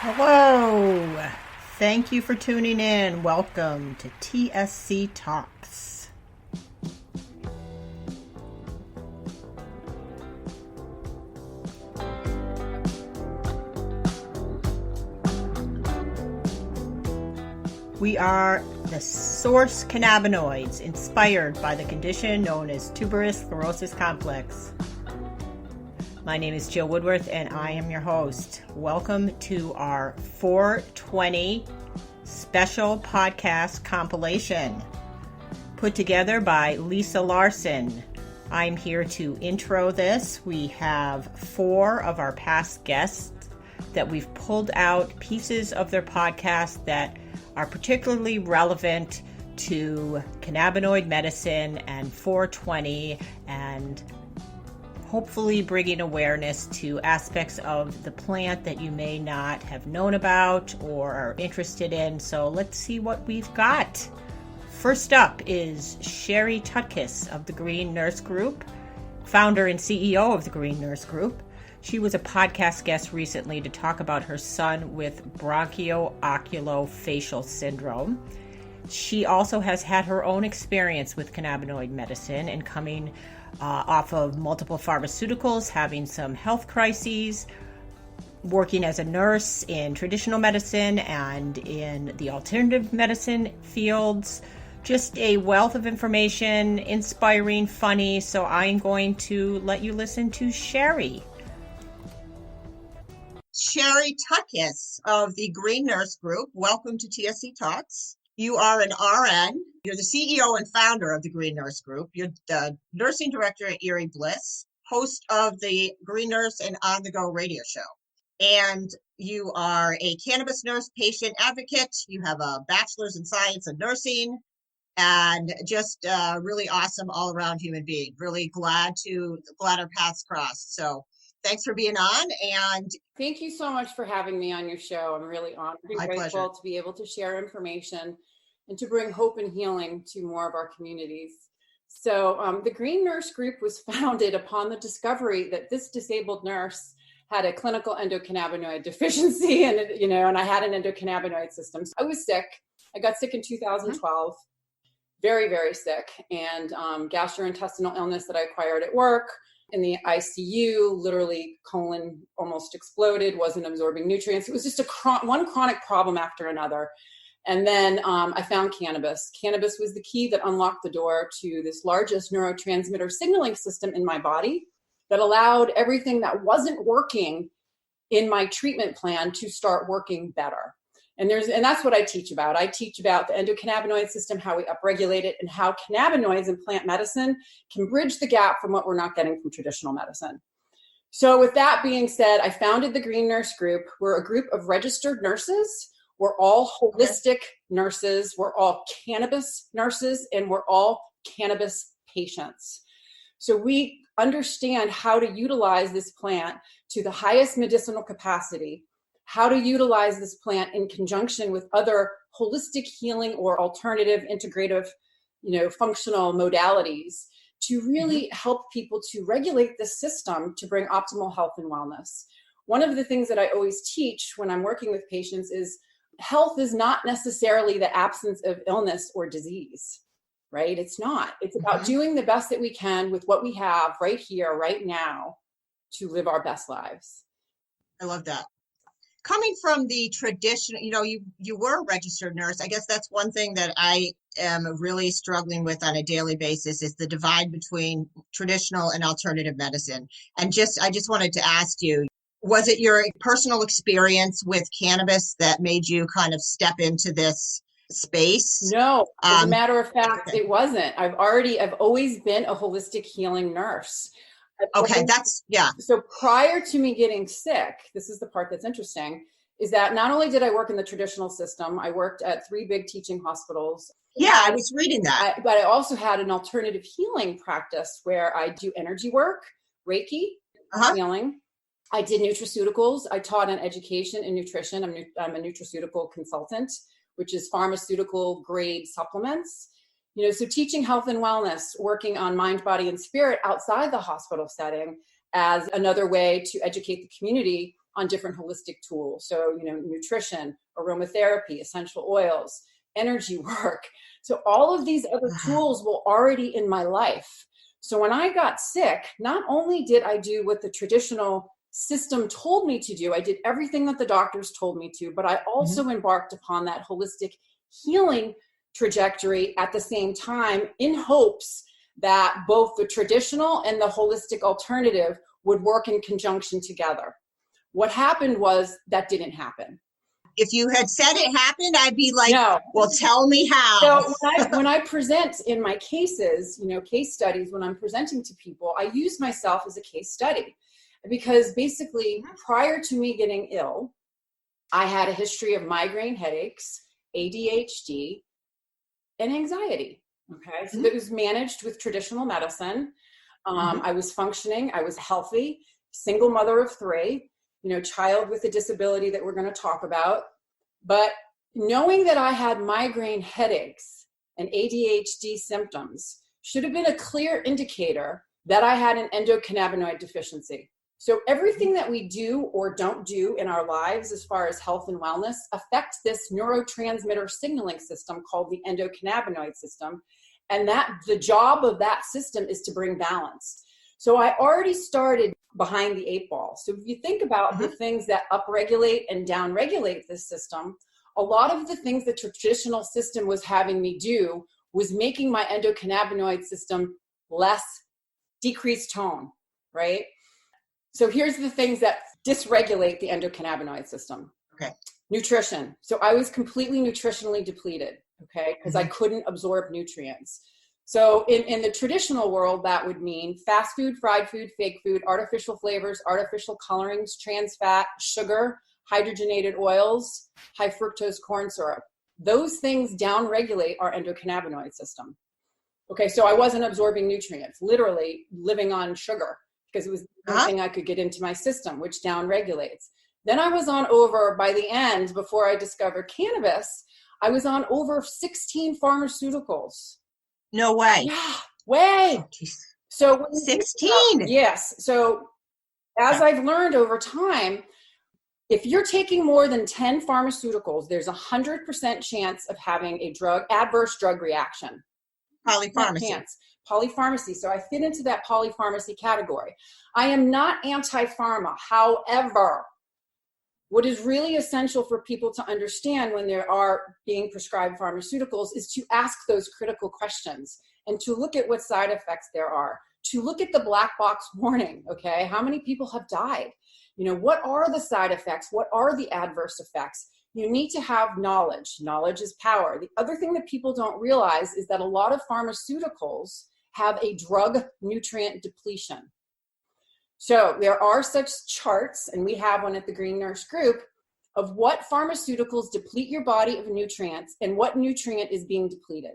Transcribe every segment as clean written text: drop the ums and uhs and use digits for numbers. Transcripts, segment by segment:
Hello. Thank you for tuning in. Welcome to TSC Talks. We are the source cannabinoids inspired by the condition known as tuberous sclerosis complex. My name is Jill Woodworth and I am your host. Welcome to our 420 special podcast compilation put together by Lisa Larson. I'm here to intro this. We have 4 of our past guests that we've pulled out pieces of their podcast that are particularly relevant to cannabinoid medicine and 420 and hopefully bringing awareness to aspects of the plant that you may not have known about or are interested in. So let's see what we've got. First up is Sherri Tutkus of the GreenNurse Group, founder and CEO of the GreenNurse Group. She was a podcast guest recently to talk about her son with bronchio-oculofacial syndrome. She also has had her own experience with cannabinoid medicine and coming off of multiple pharmaceuticals, having some health crises, working as a nurse in traditional medicine and in the alternative medicine fields. Just a wealth of information, inspiring, funny. So I'm going to let you listen to Sherri. Sherri Tutkus of the GreenNurse Group. Welcome to TSC Talks. You are an RN. You're the CEO and founder of the GreenNurse Group. You're the nursing director at Irie, Bliss, host of the GreenNurse and On the Go radio show. And you are a cannabis nurse patient advocate. You have a bachelor's in science and nursing, and just a really awesome all around human being. Really glad our paths crossed. So thanks for being on. And thank you so much for having me on your show. I'm really honored and grateful to be able to share information and to bring hope and healing to more of our communities. So the GreenNurse Group was founded upon the discovery that this disabled nurse had a clinical endocannabinoid deficiency, and I had an endocannabinoid system. So I was sick. I got sick in 2012, very, very sick, and gastrointestinal illness that I acquired at work. In the ICU, literally colon almost exploded, wasn't absorbing nutrients. It was just one chronic problem after another. And then I found cannabis. Cannabis was the key that unlocked the door to this largest neurotransmitter signaling system in my body that allowed everything that wasn't working in my treatment plan to start working better. And that's what I teach about. I teach about the endocannabinoid system, how we upregulate it, and how cannabinoids in plant medicine can bridge the gap from what we're not getting from traditional medicine. So with that being said, I founded the GreenNurse Group. We're a group of registered nurses. We're all holistic nurses. We're all cannabis nurses, and we're all cannabis patients. So we understand how to utilize this plant to the highest medicinal capacity, how to utilize this plant in conjunction with other holistic healing or alternative integrative, functional modalities to really help people to regulate the system to bring optimal health and wellness. One of the things that I always teach when I'm working with patients is health is not necessarily the absence of illness or disease, right? It's not. It's about doing the best that we can with what we have right here, right now, to live our best lives. I love that. Coming from the tradition, you were a registered nurse. I guess that's one thing that I am really struggling with on a daily basis is the divide between traditional and alternative medicine. And I just wanted to ask you, was it your personal experience with cannabis that made you kind of step into this space? No, as a matter of fact, it wasn't. I've always been a holistic healing nurse. So prior to me getting sick, this is the part that's interesting, is that not only did I work in the traditional system, I worked at 3 big teaching hospitals. Yeah, I was reading that. But I also had an alternative healing practice where I do energy work, Reiki, healing. I did nutraceuticals. I taught on education and nutrition. I'm a nutraceutical consultant, which is pharmaceutical grade supplements. So teaching health and wellness, working on mind, body, and spirit outside the hospital setting as another way to educate the community on different holistic tools. So, nutrition, aromatherapy, essential oils, energy work. So all of these other tools were already in my life. So when I got sick, not only did I do what the traditional system told me to do, I did everything that the doctors told me to, but I also embarked upon that holistic healing trajectory at the same time in hopes that both the traditional and the holistic alternative would work in conjunction together. What happened was that didn't happen. If you had said it happened, I'd be like, no. Well, tell me how. So when I present in my cases, case studies, when I'm presenting to people, I use myself as a case study because basically prior to me getting ill, I had a history of migraine headaches, ADHD, and anxiety. Okay. So that was managed with traditional medicine. I was functioning. I was healthy, single mother of 3, child with a disability that we're going to talk about. But knowing that I had migraine headaches and ADHD symptoms should have been a clear indicator that I had an endocannabinoid deficiency. So everything that we do or don't do in our lives as far as health and wellness affects this neurotransmitter signaling system called the endocannabinoid system. And that the job of that system is to bring balance. So I already started behind the 8 ball. So if you think about the things that upregulate and downregulate this system, a lot of the things the traditional system was having me do was making my endocannabinoid system less decreased tone, right? So here's the things that dysregulate the endocannabinoid system. Okay. Nutrition. So I was completely nutritionally depleted, okay, because I couldn't absorb nutrients. So in the traditional world, that would mean fast food, fried food, fake food, artificial flavors, artificial colorings, trans fat, sugar, hydrogenated oils, high fructose corn syrup. Those things downregulate our endocannabinoid system. Okay, so I wasn't absorbing nutrients, literally living on sugar because it was the only thing I could get into my system, which downregulates. Then I was on over, by the end, before I discovered cannabis, I was on over 16 pharmaceuticals. No way. Yeah, way. Oh, so 16. Yes. So as I've learned over time, if you're taking more than 10 pharmaceuticals, there's 100% chance of having a adverse drug reaction. Polypharmacy. Polypharmacy. So I fit into that polypharmacy category. I am not anti-pharma. However, what is really essential for people to understand when they are being prescribed pharmaceuticals is to ask those critical questions and to look at what side effects there are, to look at the black box warning, okay? How many people have died? What are the side effects? What are the adverse effects? You need to have knowledge. Knowledge is power. The other thing that people don't realize is that a lot of pharmaceuticals have a drug nutrient depletion. So there are such charts, and we have one at the GreenNurse group, of what pharmaceuticals deplete your body of nutrients and what nutrient is being depleted.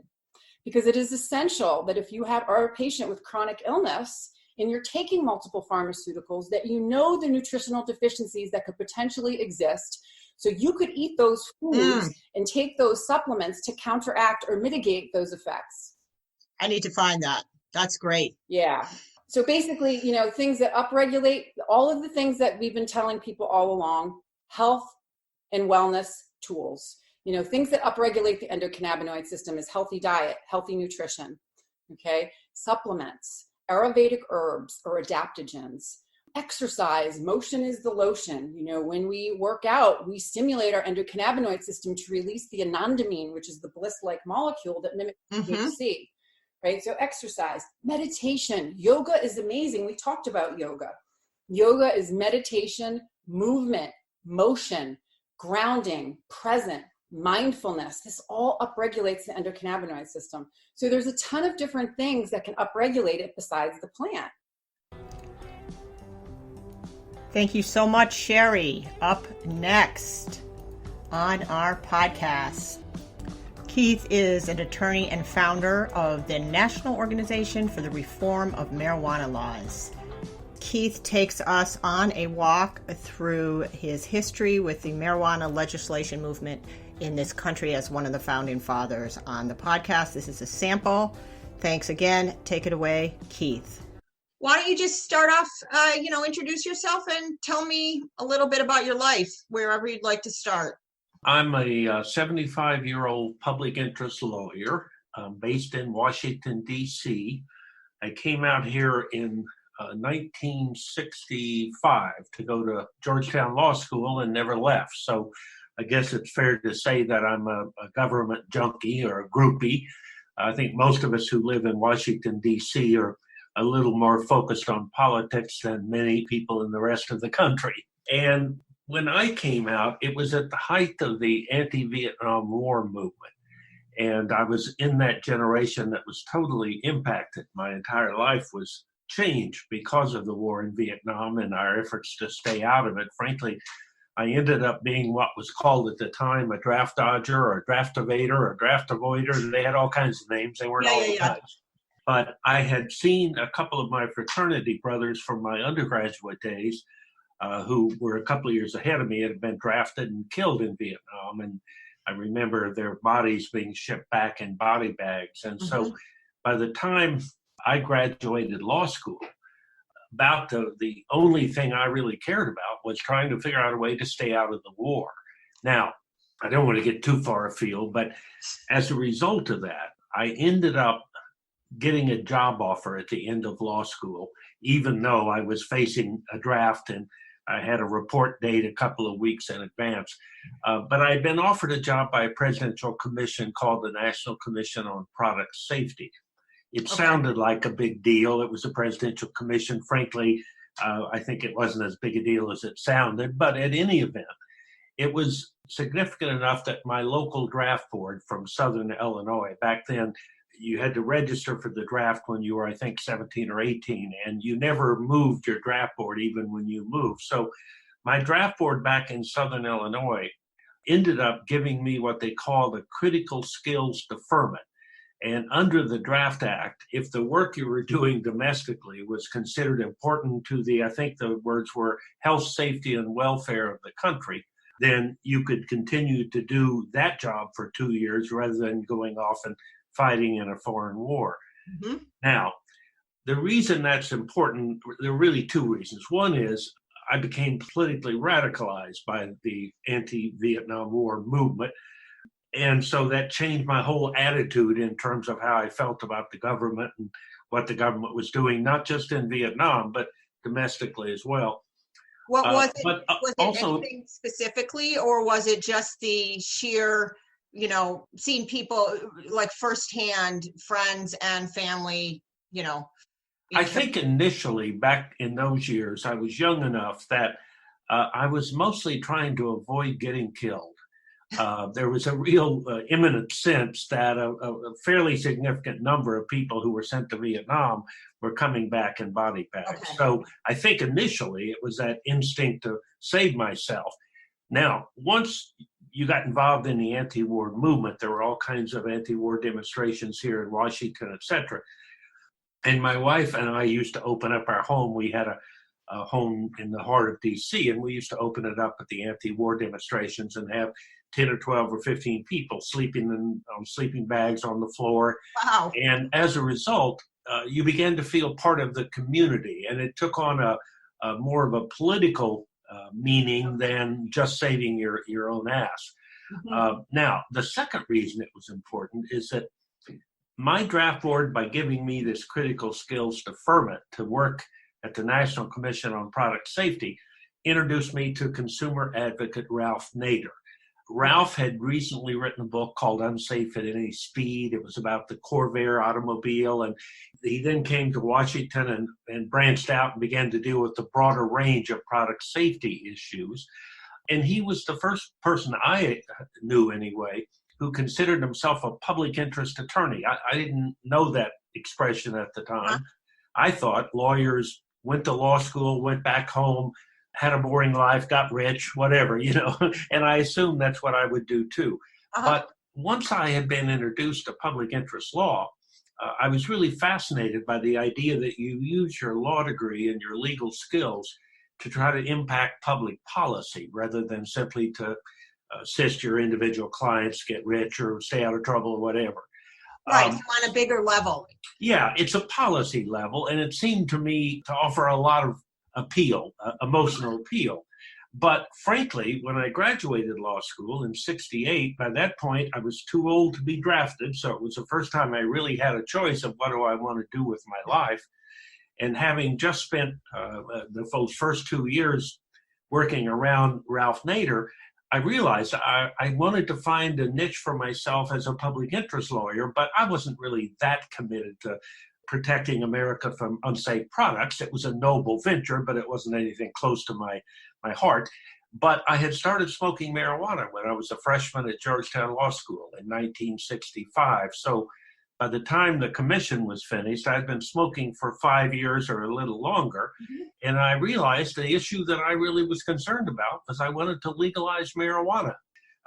Because it is essential that if you are a patient with chronic illness and you're taking multiple pharmaceuticals, that you know the nutritional deficiencies that could potentially exist. So you could eat those foods and take those supplements to counteract or mitigate those effects. I need to find that. That's great. Yeah. So basically, things that upregulate, all of the things that we've been telling people all along, health and wellness tools, things that upregulate the endocannabinoid system is healthy diet, healthy nutrition, okay? Supplements, Ayurvedic herbs or adaptogens, exercise, motion is the lotion. When we work out, we stimulate our endocannabinoid system to release the anandamine, which is the Bliss-like molecule that mimics THC. Right? So exercise, meditation, yoga is amazing. We talked about yoga. Yoga is meditation, movement, motion, grounding, present, mindfulness. This all upregulates the endocannabinoid system. So there's a ton of different things that can upregulate it besides the plant. Thank you so much, Sherri. Up next on our podcast, Keith is an attorney and founder of the National Organization for the Reform of Marijuana Laws. Keith takes us on a walk through his history with the marijuana legislation movement in this country as one of the founding fathers on the podcast. This is a sample. Thanks again. Take it away, Keith. why don't you just start off, introduce yourself and tell me a little bit about your life, wherever you'd like to start. I'm a 75-year-old public interest lawyer based in Washington, D.C. I came out here in 1965 to go to Georgetown Law School and never left. So I guess it's fair to say that I'm a government junkie or a groupie. I think most of us who live in Washington, D.C. are a little more focused on politics than many people in the rest of the country. And when I came out, it was at the height of the anti-Vietnam War movement. And I was in that generation that was totally impacted. My entire life was changed because of the war in Vietnam and our efforts to stay out of it. Frankly, I ended up being what was called at the time a draft dodger or a draft evader or a draft avoider. They had all kinds of names. They weren't all kinds. But I had seen a couple of my fraternity brothers from my undergraduate days who were a couple of years ahead of me, had been drafted and killed in Vietnam. And I remember their bodies being shipped back in body bags. And so by the time I graduated law school, about the only thing I really cared about was trying to figure out a way to stay out of the war. Now, I don't want to get too far afield, but as a result of that, I ended up getting a job offer at the end of law school, even though I was facing a draft and I had a report date a couple of weeks in advance. But I had been offered a job by a presidential commission called the National Commission on Product Safety. It sounded like a big deal. It was a presidential commission. Frankly, I think it wasn't as big a deal as it sounded. But at any event, it was significant enough that my local draft board from Southern Illinois, back then, you had to register for the draft when you were, I think, 17 or 18, and you never moved your draft board even when you moved. So my draft board back in Southern Illinois ended up giving me what they call the critical skills deferment. And under the Draft Act, if the work you were doing domestically was considered important to I think the words were health, safety, and welfare of the country, then you could continue to do that job for 2 years rather than going off and fighting in a foreign war. Now, the reason that's important, there are really two reasons. One is I became politically radicalized by the anti-Vietnam War movement. And so that changed my whole attitude in terms of how I felt about the government and what the government was doing, not just in Vietnam, but domestically as well. What was it? Was it also anything specifically, or was it just the sheer, seeing people like firsthand, friends and family, I think initially back in those years, I was young enough that I was mostly trying to avoid getting killed. There was a real imminent sense that a fairly significant number of people who were sent to Vietnam were coming back in body bags. So I think initially it was that instinct to save myself. Now, once you got involved in the anti-war movement, there were all kinds of anti-war demonstrations here in Washington, et cetera. And my wife and I used to open up our home. We had a home in the heart of D.C., and we used to open it up at the anti-war demonstrations and have 10 or 12 or 15 people sleeping on sleeping bags on the floor. Wow. And as a result, you began to feel part of the community, and it took on a more of a political meaning than just saving your own ass. Now, the second reason it was important is that my draft board, by giving me this critical skills deferment to work at the National Commission on Product Safety, introduced me to consumer advocate Ralph Nader. Ralph had recently written a book called Unsafe at Any Speed. It was about the Corvair automobile, and he then came to Washington and branched out and began to deal with the broader range of product safety issues. And he was the first person I knew anyway who considered himself a public interest attorney. I didn't know that expression at the time. I thought lawyers went to law school, went back home, had a boring life, got rich, whatever, and I assumed that's what I would do too. But once I had been introduced to public interest law, I was really fascinated by the idea that you use your law degree and your legal skills to try to impact public policy rather than simply to assist your individual clients get rich or stay out of trouble or whatever. Right, on a bigger level. Yeah, it's a policy level, and it seemed to me to offer a lot of appeal, emotional appeal. But frankly, when I graduated law school in '68, by that point, I was too old to be drafted. So it was the first time I really had a choice of what do I want to do with my life. And having just spent those first 2 years working around Ralph Nader, I realized I wanted to find a niche for myself as a public interest lawyer, but I wasn't really that committed to protecting America from unsafe products. It was a noble venture, but it wasn't anything close to my heart. But I had started smoking marijuana when I was a freshman at Georgetown Law School in 1965. So by the time the commission was finished, I'd been smoking for 5 years or a little longer. Mm-hmm. And I realized the issue that I really was concerned about was I wanted to legalize marijuana.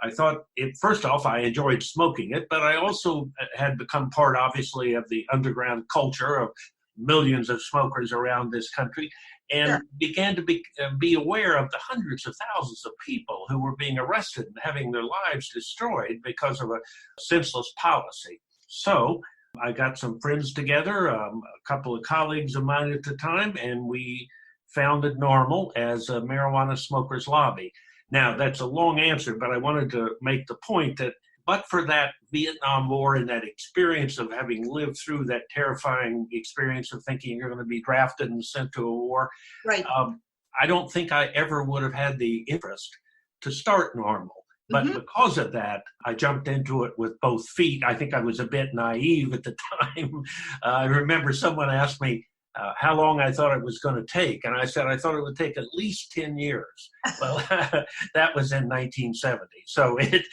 I thought, first off, I enjoyed smoking it, but I also had become part, obviously, of the underground culture of millions of smokers around this country, and began to be aware of the hundreds of thousands of people who were being arrested and having their lives destroyed because of a senseless policy. So I got some friends together, a couple of colleagues of mine at the time, and we founded NORML as a marijuana smokers lobby. Now, that's a long answer, but I wanted to make the point that but for that Vietnam War and that experience of having lived through that terrifying experience of thinking you're going to be drafted and sent to a war, right. I don't think I ever would have had the interest to start NORML. But because of that, I jumped into it with both feet. I think I was a bit naive at the time. I remember someone asked me how long I thought it was going to take. And I said, I thought it would take at least 10 years. Well, that was in 1970. So it's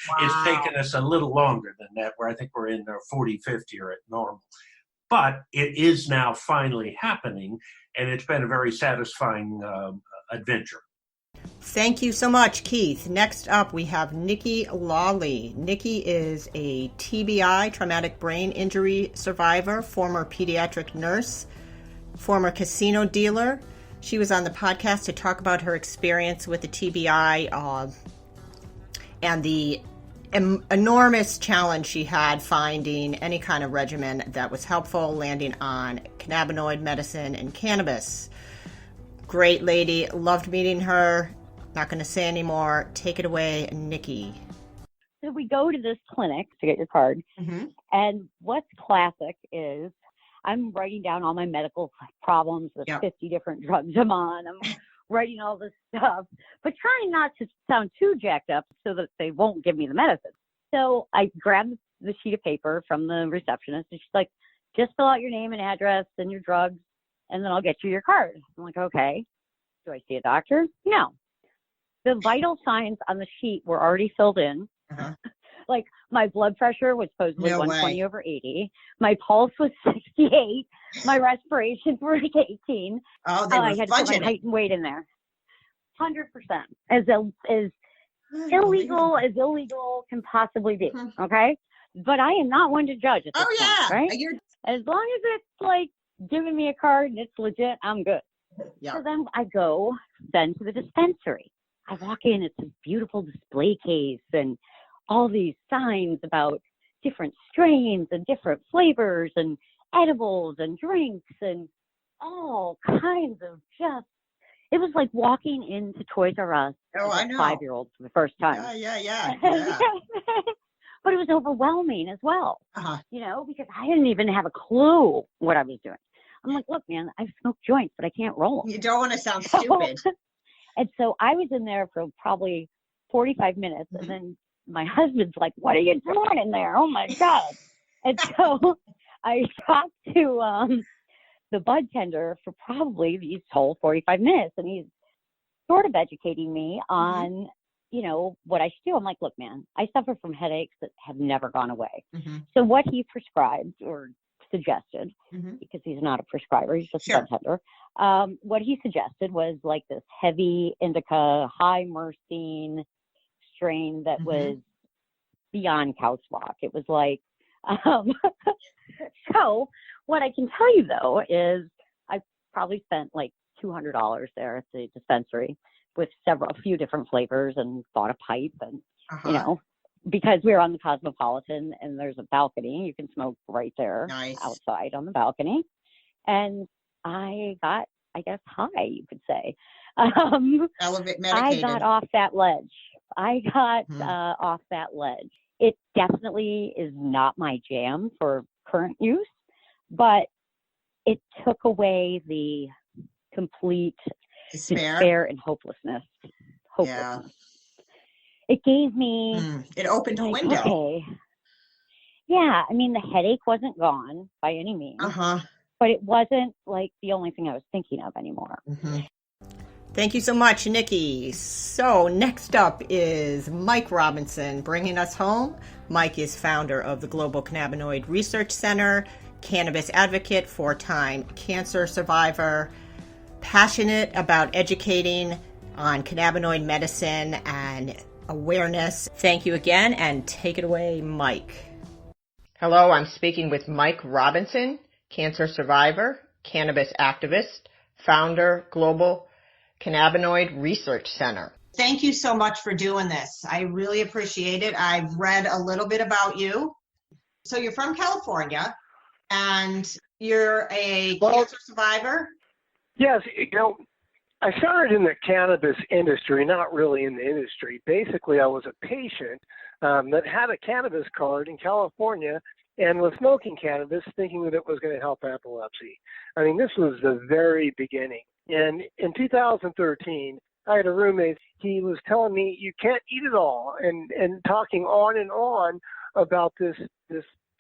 taken us a little longer than that, where I think we're in our 45th year at NORML. But it is now finally happening, and it's been a very satisfying adventure. Thank you so much, Keith. Next up, we have Nikki Lawley. Nikki is a TBI, traumatic brain injury survivor, former pediatric nurse, former casino dealer. She was on the podcast to talk about her experience with the TBI and the enormous challenge she had finding any kind of regimen that was helpful, landing on cannabinoid medicine and cannabis. Great lady. Loved meeting her. Not going to say anymore. Take it away, Nikki. So we go to this clinic to get your card. And what's classic is I'm writing down all my medical problems. There's 50 different drugs I'm on. I'm writing all this stuff, but trying not to sound too jacked up so that they won't give me the medicine. So I grabbed the sheet of paper from the receptionist, and she's like, just fill out your name and address and your drugs, and then I'll get you your card. I'm like, okay. Do I see a doctor? No. The vital signs on the sheet were already filled in. Like my blood pressure was supposedly 120 over 80. My pulse was 68. My respirations were 18. Oh, they were I had to put my height and weight in there. 100%. As illegal can possibly be. Okay? But I am not one to judge at this point, right? As long as it's like giving me a card and it's legit, I'm good. So then I go then to the dispensary. I walk in, it's a beautiful display case and all these signs about different strains and different flavors and edibles and drinks and all kinds of it was like walking into Toys R Us as a 5-year-old for the first time. Yeah. But it was overwhelming as well, because I didn't even have a clue what I was doing. I'm like, look, man, I've smoked joints, but I can't roll them. You don't want to sound stupid. And so I was in there for probably 45 minutes, and then my husband's like, what are you doing in there? Oh, my God. And so I talked to the bud tender for probably these whole 45 minutes, and he's sort of educating me on, what I should do. I'm like, look, man, I suffer from headaches that have never gone away. So what he prescribed or suggested, because he's not a prescriber, he's just a bud tender. What he suggested was like this heavy indica, high myrcene strain that was beyond couch walk. It was like, so what I can tell you though is I probably spent like $200 there at the dispensary with a few different flavors and bought a pipe and, because we were on the Cosmopolitan and there's a balcony. You can smoke right there outside on the balcony. And I got, I guess, high, you could say. Medicated. I got off that ledge. Off that ledge. It definitely is not my jam for current use, but it took away the complete despair and hopelessness. Yeah. It gave me... It opened a window. Okay. Yeah, I mean, the headache wasn't gone by any means, but it wasn't like the only thing I was thinking of anymore. Thank you so much, Nikki. So next up is Mike Robinson bringing us home. Mike is founder of the Global Cannabinoid Research Center, cannabis advocate, 4-time cancer survivor, passionate about educating on cannabinoid medicine and awareness. Thank you again, and take it away, Mike. Hello, I'm speaking with Mike Robinson, cancer survivor, cannabis activist, founder, Global Cannabinoid Research Center. Thank you so much for doing this. I really appreciate it. I've read a little bit about you. So you're from California, and you're a cancer survivor? Yes, I started in the cannabis industry, not really in the industry. Basically, I was a patient that had a cannabis card in California and was smoking cannabis thinking that it was going to help epilepsy. I mean, this was the very beginning. And in 2013, I had a roommate. He was telling me, you can't eat it all, and talking on and on about this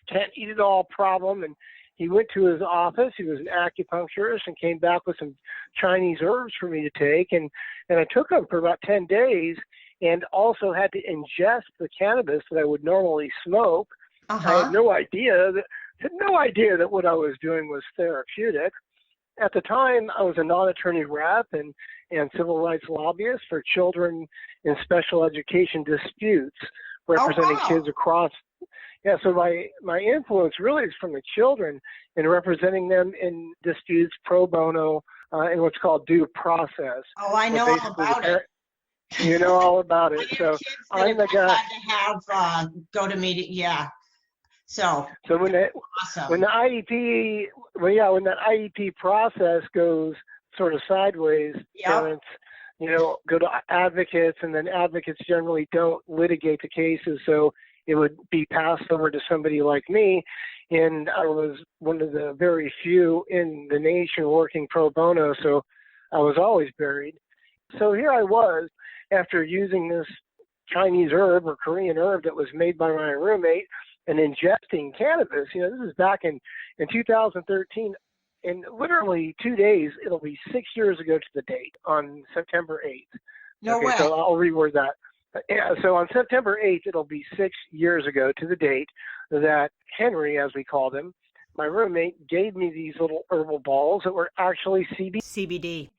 can't eat it all problem. And he went to his office. He was an acupuncturist and came back with some Chinese herbs for me to take. And I took them for about 10 days and also had to ingest the cannabis that I would normally smoke. I had no idea that what I was doing was therapeutic. At the time, I was a non-attorney rep and civil rights lobbyist for children in special education disputes, representing kids across. Yeah, so my influence really is from the children and representing them in disputes pro bono in what's called due process. Oh, I know all about it. You know all about it. So I'm the guy. Had to have go to meeting. Yeah. So when the IEP, when that IEP process goes sort of sideways, parents, go to advocates, and then advocates generally don't litigate the cases, so it would be passed over to somebody like me. And I was one of the very few in the nation working pro bono, so I was always buried. So here I was, after using this Chinese herb or Korean herb that was made by my roommate and ingesting cannabis. This is back in 2013. In literally 2 days, it'll be 6 years ago to the date, on September 8th. No way. So I'll reword that. Yeah, so on September 8th, it'll be 6 years ago to the date that Henry, as we called him, my roommate, gave me these little herbal balls that were actually CBD.